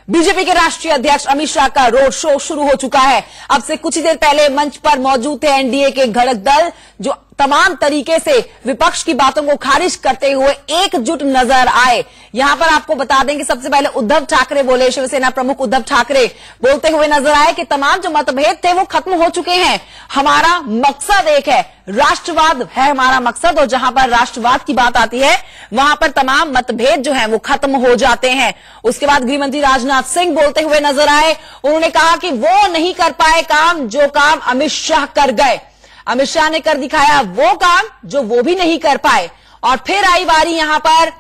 BJP के राष्ट्रीय अध्यक्ष अमित शाह का रोड शो शुरू हो चुका है। अब से कुछ ही देर पहले मंच पर मौजूद थे एनडीए के घटक दल, जो तमाम तरीके से विपक्ष की बातों को खारिज करते हुए एकजुट नजर आए। यहां पर आपको बता दें कि सबसे पहले उद्धव ठाकरे बोले, शिवसेना प्रमुख उद्धव ठाकरे बोलते हुए नजर आए कि तमाम जो मतभेद थे वो खत्म हो चुके हैं। हमारा मकसद एक है, राष्ट्रवाद है हमारा मकसद, और जहां पर राष्ट्रवाद की बात आती है वहां पर तमाम मतभेद जो हैं वो खत्म हो जाते हैं। उसके बाद गृहमंत्री राजनाथ सिंह बोलते हुए नजर आए। उन्होंने कहा कि वो नहीं कर पाए काम जो काम अमित शाह कर गए। अमित शाह ने कर दिखाया वो काम जो वो भी नहीं कर पाए। और फिर आई बारी यहां पर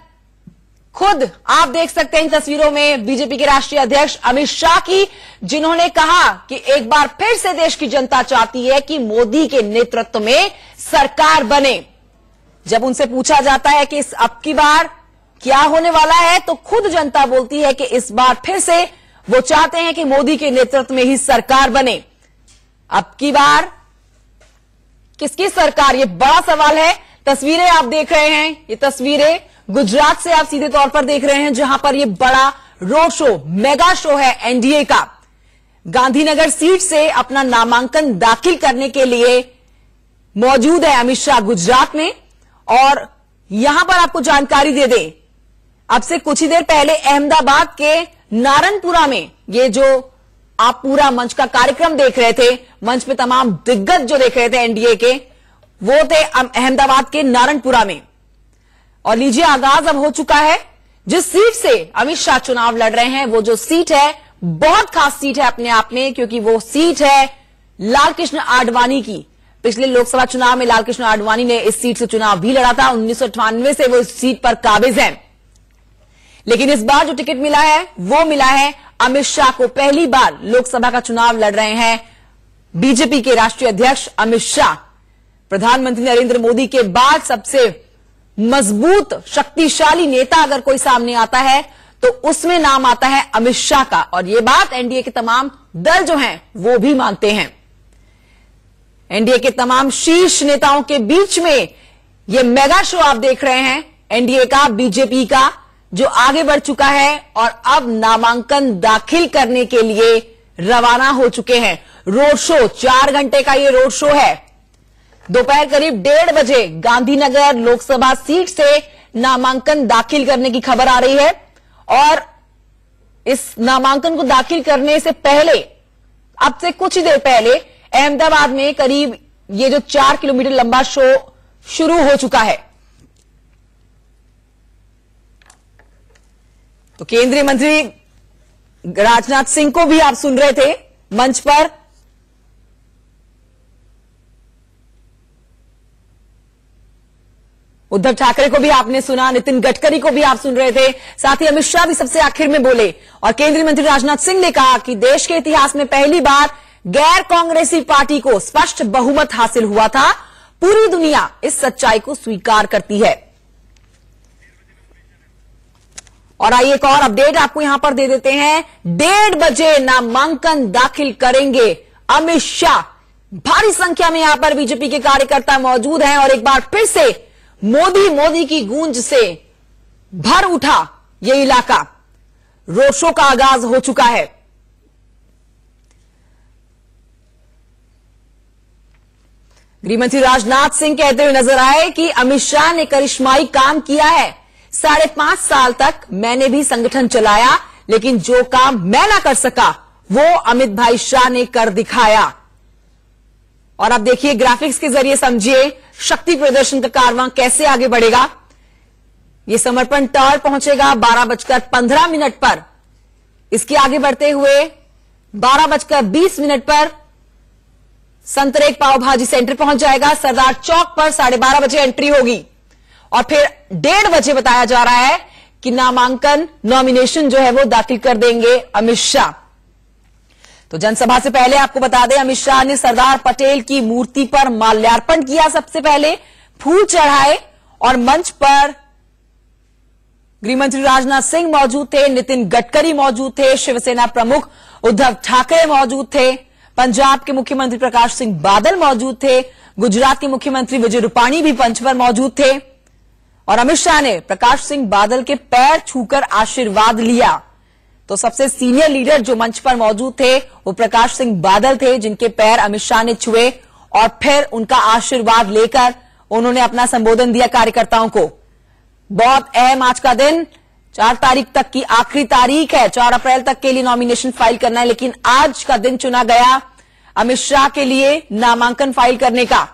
खुद आप देख सकते हैं इन तस्वीरों में बीजेपी के राष्ट्रीय अध्यक्ष अमित शाह की, जिन्होंने कहा कि एक बार फिर से देश की जनता चाहती है कि मोदी के नेतृत्व में सरकार बने। जब उनसे पूछा जाता है कि अब की बार क्या होने वाला है, तो खुद जनता बोलती है कि इस बार फिर से वो चाहते हैं कि मोदी के नेतृत्व में ही सरकार बने। अब की बार किसकी सरकार, ये बड़ा सवाल है। तस्वीरें आप देख रहे हैं, ये तस्वीरें गुजरात से आप सीधे तौर पर देख रहे हैं, जहां पर ये बड़ा रोड शो, मेगा शो है एनडीए का। गांधीनगर सीट से अपना नामांकन दाखिल करने के लिए मौजूद है अमित शाह गुजरात में। और यहां पर आपको जानकारी दे दें, अब से कुछ ही देर पहले अहमदाबाद के नारनपुरा में, ये जो आप पूरा मंच का कार्यक्रम देख रहे थे, मंच पे तमाम दिग्गज जो देख रहे थे एनडीए के, वो थे अहमदाबाद के नारनपुरा में। और लीजिए आगाज अब हो चुका है। जिस सीट से अमित शाह चुनाव लड़ रहे हैं, वो जो सीट है बहुत खास सीट है अपने आप में, क्योंकि वो सीट है लाल कृष्ण आडवाणी की। पिछले लोकसभा चुनाव में लाल कृष्ण आडवाणी ने इस सीट से चुनाव भी लड़ा था। 1998 से वो इस सीट पर काबिज हैं। लेकिन इस बार जो टिकट मिला है वो मिला है अमित शाह को। पहली बार लोकसभा का चुनाव लड़ रहे हैं बीजेपी के राष्ट्रीय अध्यक्ष अमित शाह। प्रधानमंत्री नरेंद्र मोदी के बाद सबसे मजबूत शक्तिशाली नेता अगर कोई सामने आता है तो उसमें नाम आता है अमित शाह का। और ये बात एनडीए के तमाम दल जो हैं वो भी मानते हैं। एनडीए के तमाम शीर्ष नेताओं के बीच में ये मेगा शो आप देख रहे हैं एनडीए का, बीजेपी का, जो आगे बढ़ चुका है और अब नामांकन दाखिल करने के लिए रवाना हो चुके हैं। रोड शो 4 घंटे का ये रोड शो है। दोपहर करीब 1:30 बजे गांधीनगर लोकसभा सीट से नामांकन दाखिल करने की खबर आ रही है। और इस नामांकन को दाखिल करने से पहले, अब से कुछ ही देर पहले, अहमदाबाद में करीब ये जो 4 किलोमीटर लंबा शो शुरू हो चुका है। तो केंद्रीय मंत्री राजनाथ सिंह को भी आप सुन रहे थे मंच पर। उद्धव ठाकरे को भी आपने सुना, नितिन गडकरी को भी आप सुन रहे थे, साथ ही अमित शाह भी सबसे आखिर में बोले। और केंद्रीय मंत्री राजनाथ सिंह ने कहा कि देश के इतिहास में पहली बार गैर कांग्रेसी पार्टी को स्पष्ट बहुमत हासिल हुआ था। पूरी दुनिया इस सच्चाई को स्वीकार करती है। और आइए एक और अपडेट आपको यहां पर दे देते हैं। 1:30 बजे नामांकन दाखिल करेंगे अमित शाह। भारी संख्या में यहां पर बीजेपी के कार्यकर्ता मौजूद हैं और एक बार फिर से मोदी मोदी की गूंज से भर उठा ये इलाका। रोड शो का आगाज हो चुका है। गृहमंत्री राजनाथ सिंह कहते हुए नजर आए कि अमित शाह ने करिश्माई काम किया है। 5.5 साल तक मैंने भी संगठन चलाया, लेकिन जो काम मैं ना कर सका वो अमित भाई शाह ने कर दिखाया। और अब देखिए ग्राफिक्स के जरिए समझिए शक्ति प्रदर्शन का कारवां कैसे आगे बढ़ेगा। ये समर्पण टॉवर पहुंचेगा 12:15 पर। इसके आगे बढ़ते हुए 12:20 पर संतरेक पाव भाजी सेंटर पहुंच जाएगा। सरदार चौक पर 12:30 बजे एंट्री होगी। और फिर 1:30 बजे बताया जा रहा है कि नामांकन नॉमिनेशन जो है वो दाखिल कर देंगे अमित शाह। तो जनसभा से पहले आपको बता दें, अमित शाह ने सरदार पटेल की मूर्ति पर माल्यार्पण किया। सबसे पहले फूल चढ़ाए और मंच पर गृहमंत्री राजनाथ सिंह मौजूद थे, नितिन गडकरी मौजूद थे, शिवसेना प्रमुख उद्धव ठाकरे मौजूद थे, पंजाब के मुख्यमंत्री प्रकाश सिंह बादल मौजूद थे, गुजरात के मुख्यमंत्री विजय रूपाणी भी मंच पर मौजूद थे। और अमित शाह ने प्रकाश सिंह बादल के पैर छूकर आशीर्वाद लिया। तो सबसे सीनियर लीडर जो मंच पर मौजूद थे वो प्रकाश सिंह बादल थे, जिनके पैर अमित शाह ने छुए और फिर उनका आशीर्वाद लेकर उन्होंने अपना संबोधन दिया कार्यकर्ताओं को। बहुत अहम आज का दिन, 4 तारीख तक की आखिरी तारीख है, 4 अप्रैल तक के लिए नॉमिनेशन फाइल करना है, लेकिन आज का दिन चुना गया अमित शाह के लिए नामांकन फाइल करने का।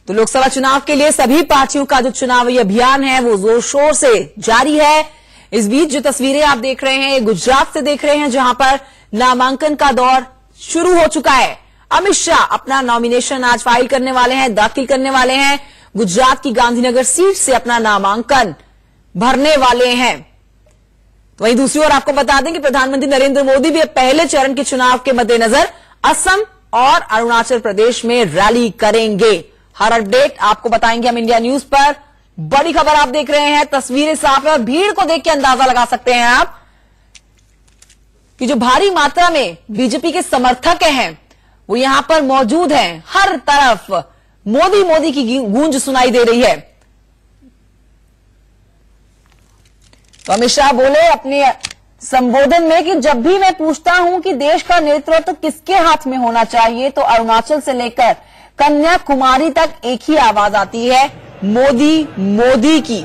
तो लोकसभा चुनाव के लिए सभी पार्टियों का जो चुनावी अभियान है वो जोर शोर से जारी है। इस बीच जो तस्वीरें आप देख रहे हैं गुजरात से देख रहे हैं, जहां पर नामांकन का दौर शुरू हो चुका है। अमित शाह अपना नॉमिनेशन आज फाइल करने वाले हैं, दाखिल करने वाले हैं। गुजरात की गांधीनगर सीट से अपना नामांकन भरने वाले हैं। तो वहीं दूसरी ओर आपको बता दें कि प्रधानमंत्री नरेंद्र मोदी भी पहले चरण के चुनाव के मद्देनजर असम और अरुणाचल प्रदेश में रैली करेंगे। हर अपडेट आपको बताएंगे हम इंडिया न्यूज पर। बड़ी खबर आप देख रहे हैं, तस्वीरें साफ है और भीड़ को देख के अंदाजा लगा सकते हैं आप कि जो भारी मात्रा में बीजेपी के समर्थक हैं वो यहां पर मौजूद हैं। हर तरफ मोदी मोदी की गूंज सुनाई दे रही है। तो अमित शाह बोले अपने संबोधन में कि जब भी मैं पूछता हूं कि देश का नेतृत्व किसके हाथ में होना चाहिए तो अरुणाचल से लेकर कन्याकुमारी तक एक ही आवाज आती है, मोदी मोदी की।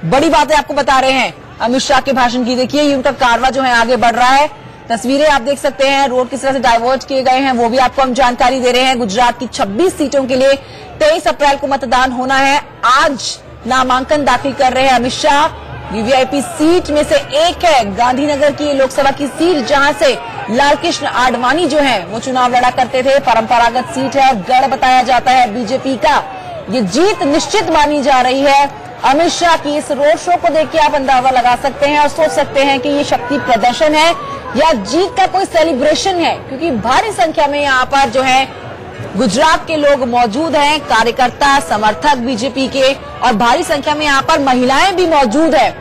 बड़ी बातें आपको बता रहे हैं अमित शाह के भाषण की। देखिए ये उनका कारवा जो है आगे बढ़ रहा है, तस्वीरें आप देख सकते हैं, रोड किस तरह से डाइवर्ट किए गए हैं वो भी आपको हम जानकारी दे रहे हैं। गुजरात की 26 सीटों के लिए 23 अप्रैल को मतदान होना है। आज नामांकन दाखिल कर रहे हैं अमित शाह। वीवीआईपी सीट में से एक है गांधीनगर की लोकसभा की सीट, जहां से लालकृष्ण आडवाणी जो है वो चुनाव लड़ा करते थे। परंपरागत सीट है और गढ़ बताया जाता है बीजेपी का। ये जीत निश्चित मानी जा रही है। अमित शाह की इस रोड शो को देख के आप अंदाजा लगा सकते हैं और सोच सकते हैं कि ये शक्ति प्रदर्शन है या जीत का कोई सेलिब्रेशन है, क्योंकि भारी संख्या में यहाँ पर जो है गुजरात के लोग मौजूद हैं, कार्यकर्ता समर्थक बीजेपी के, और भारी संख्या में यहाँ पर महिलाएं भी मौजूद है।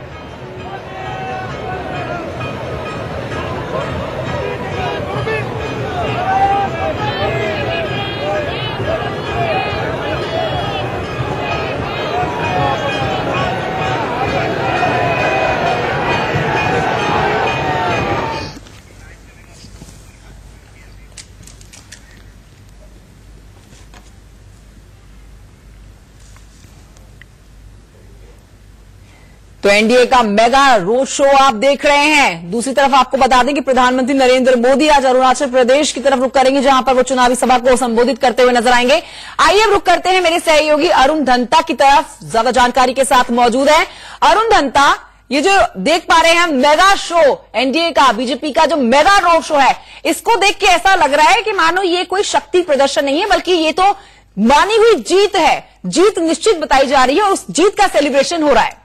तो एनडीए का मेगा रोड शो आप देख रहे हैं। दूसरी तरफ आपको बता दें कि प्रधानमंत्री नरेंद्र मोदी आज अरुणाचल प्रदेश की तरफ रुख करेंगे, जहां पर वो चुनावी सभा को संबोधित करते हुए नजर आएंगे। आइए रुख करते हैं मेरे सहयोगी अरुण धनता की तरफ, ज्यादा जानकारी के साथ मौजूद है। अरुण धनता, ये जो देख पा रहे हैं हम मेगा शो एनडीए का, बीजेपी का जो मेगा रोड शो है, इसको देख के ऐसा लग रहा है कि मानो ये कोई शक्ति प्रदर्शन नहीं है, बल्कि ये तो मानी हुई जीत है। जीत निश्चित बताई जा रही है और उस जीत का सेलिब्रेशन हो रहा है।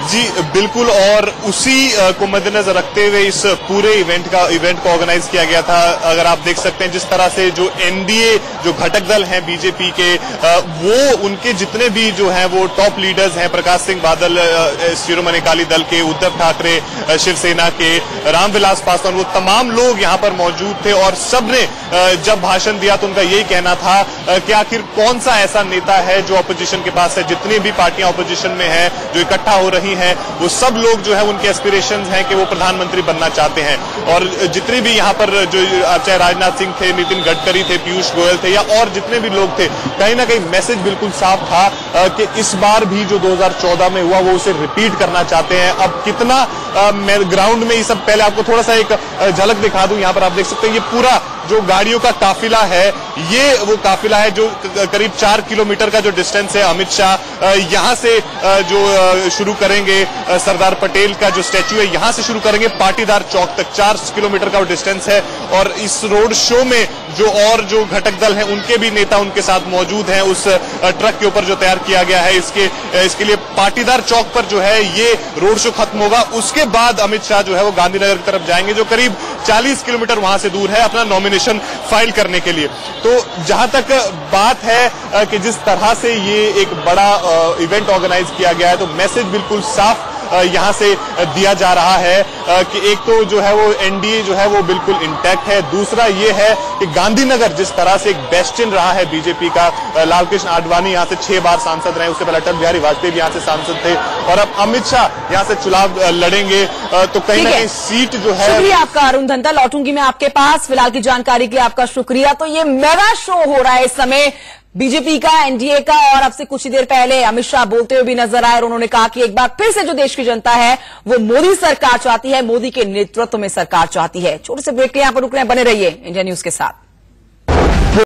जी बिल्कुल, और उसी को मद्देनजर रखते हुए इस पूरे इवेंट को ऑर्गेनाइज किया गया था। अगर आप देख सकते हैं जिस तरह से जो एनडीए जो घटक दल हैं बीजेपी के, वो उनके जितने भी जो हैं वो टॉप लीडर्स हैं, प्रकाश सिंह बादल शिरोमणि अकाली दल के, उद्धव ठाकरे शिवसेना के, रामविलास पासवान, वो तमाम लोग यहाँ पर मौजूद थे। और सबने जब भाषण दिया तो उनका यही कहना था कि आखिर कौन सा ऐसा नेता है जो अपोजिशन के पास है। जितनी भी पार्टियां अपोजिशन में है जो इकट्ठा हो रही है, वो सब लोग जो है उनके एस्पिरेशंस हैं कि वो प्रधानमंत्री बनना चाहते हैं। और जितने भी यहाँ पर जो चाहे राजनाथ सिंह थे, नितिन गडकरी थे, पीयूष गोयल थे, या और जितने भी लोग थे, कहीं ना कहीं मैसेज बिल्कुल साफ था कि इस बार भी जो 2014 में हुआ वो उसे रिपीट करना चाहते हैं। अब कितना ग्राउंड में ये सब, पहले आपको थोड़ा सा एक झलक दिखा दूं। यहाँ पर आप देख सकते हैं ये पूरा जो गाड़ियों का काफिला है, ये वो काफिला है जो करीब 4 किलोमीटर का जो डिस्टेंस है। अमित शाह यहाँ से जो शुरू करेंगे, सरदार पटेल का जो स्टैच्यू है यहाँ से शुरू करेंगे, पाटीदार चौक तक 4 किलोमीटर का वो डिस्टेंस है। और इस रोड शो में जो और जो घटक दल हैं उनके भी नेता उनके साथ मौजूद हैं। उस ट्रक के ऊपर जो तैयार किया गया है, इसके लिए पाटीदार चौक पर जो है ये रोड शो खत्म होगा। उसके बाद अमित शाह जो है वो गांधीनगर की तरफ जाएंगे, जो करीब 40 किलोमीटर वहां से दूर है, अपना नॉमिनेशन फाइल करने के लिए। तो जहां तक बात है कि जिस तरह से ये एक बड़ा इवेंट ऑर्गेनाइज किया गया है, तो मैसेज बिल्कुल साफ यहां से दिया जा रहा है कि एक तो जो है वो एनडीए जो है वो बिल्कुल इंटैक्ट है, दूसरा ये है कि गांधीनगर जिस तरह से एक बेस्टिन रहा है बीजेपी का, लालकृष्ण आडवाणी यहां से 6 बार सांसद रहे, उससे पहले अटल बिहारी वाजपेयी भी यहां से सांसद थे, और अब अमित शाह यहां से चुनाव लड़ेंगे, तो कहीं ना कहीं सीट जो है। शुक्रिया आपका अरुण धंता, लौटूंगी मैं आपके पास। फिलहाल की जानकारी के लिए आपका शुक्रिया। तो ये मेगा शो हो रहा है इस समय बीजेपी का, एनडीए का, और अब से कुछ ही देर पहले अमित शाह बोलते हुए भी नजर आए और उन्होंने कहा कि एक बार फिर से जो देश की जनता है वो मोदी सरकार चाहती है, मोदी के नेतृत्व में सरकार चाहती है। छोटे से ब्रेक के यहां पर रुक रहे हैं, बने रहिए इंडिया न्यूज के साथ।